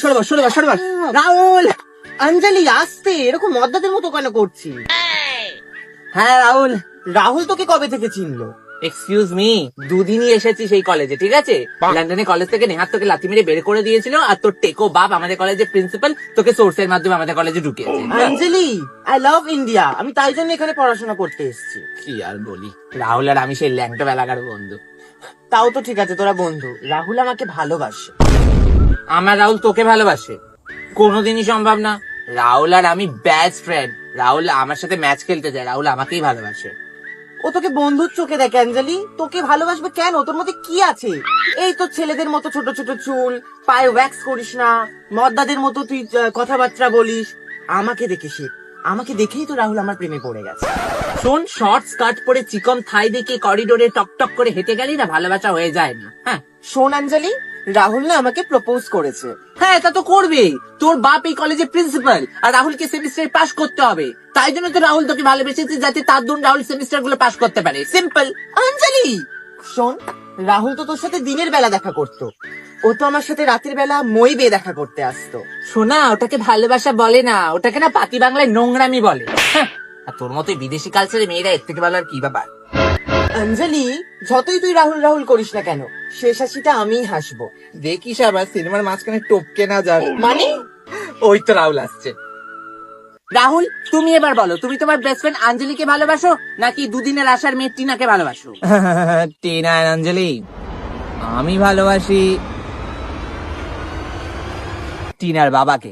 সরে বস, সরে বস, সরে বস। রাহুল, অঞ্জলি আসতে এরকম মদ্দাদের মতো কেন করছিস? হ্যাঁ রাহুল, রাহুল তোকে কবে থেকে চিনলো? এক্সকিউজ মি, দুদিনই এসেছি সেই কলেজে, ঠিক আছে? লন্ডনে কলেজ থেকে নেহাত তোকে লাথি মেরে বের করে দিয়েছিল, আর তোর টেকো বাপ আমাদের কলেজের প্রিন্সিপাল তোকে সোর্সের মাধ্যমে আমাদের কলেজে ঢুকিয়েছে। অঞ্জলি, আই লাভ ইন্ডিয়া, আমি তাই জন্য এখানে পড়াশোনা করতে এসেছি। কি আর বলি, রাহুল আর আমি সেই ল্যাংটো বেলাকার বন্ধু। তাও তো ঠিক আছে, তোরা বন্ধু। রাহুল আমাকে ভালোবাসে। আমার রাহুল তোকে ভালোবাসে? কোনোদিনই সম্ভব না। রাহুল আর আমি বেস্ট ফ্রেন্ড। রাহুল আমার সাথে ম্যাচ খেলতে যায়, রাহুল আমাকেই ভালোবাসে। ও তোকে বন্ধুর চোখে দেখে অঞ্জলি, তোকে ভালোবাসবে কেন? তোর মধ্যে কি আছে? এই তো ছেলেদের মতো ছোট ছোট চুল, পায়ে ওয়্যাক্স করিস না, মদ্দাদের মতো তুই কথাবার্তা বলিস। আমাকে দেখে শেখ, আমাকে দেখেই তো রাহুল আমার প্রেমে পড়ে গেছে। শোন, শর্ট স্কার্ট পরে চিকন থাই দেখে করিডোরে টক টক করে হেঁটে গেলেই না ভালোবাসা হয়ে যায় না। হ্যাঁ শোন অঞ্জলি, রাহুল না আমাকে প্রপোজ করেছে। হ্যাঁ, তা তো করবেই। তোর বাপ এই কলেজের প্রিন্সিপাল, আর রাহুলকে সেমিস্টারে পাস করতে হবে। তাই জন্য তো রাহুল তোকে ভালোবেসেছে, যাতে তার দুন রাহুল সেমিস্টার গুলো পাস করতে পারে। সিম্পল। অঞ্জলি শোন, রাহুল তো তোর সাথে দিনের বেলা দেখা করতো, ও তো আমার সাথে রাতের বেলা মই বেয়ে দেখা করতে আসতো। শোনা, ওটাকে ভালোবাসা বলে না, ওটাকে না পাতি বাংলায় নোংরামি বলে। হ্যাঁ, আর তোর মতো বিদেশি কালচারে মেয়েরা এর থেকে ভালো আর কি ব্যাপার। অঞ্জলি, যতই তুই রাহুল রাহুল করিস না কেন, শেষ হাসিটা আমিই হাসবো। দেখিস আবার সিনেমার মাঝখানে টপকে না যাস। মানে? ওই তো রাহুল আসছে। রাহুল, তুমি এবার বলো, তুমি তোমার বেস্ট ফ্রেন্ড আঞ্জলিকে ভালোবাসো, নাকি দুদিনের আসার মেয়ে টিনাকে ভালোবাসো? টিনা আর অঞ্জলি, আমি ভালোবাসি টিনার বাবাকে।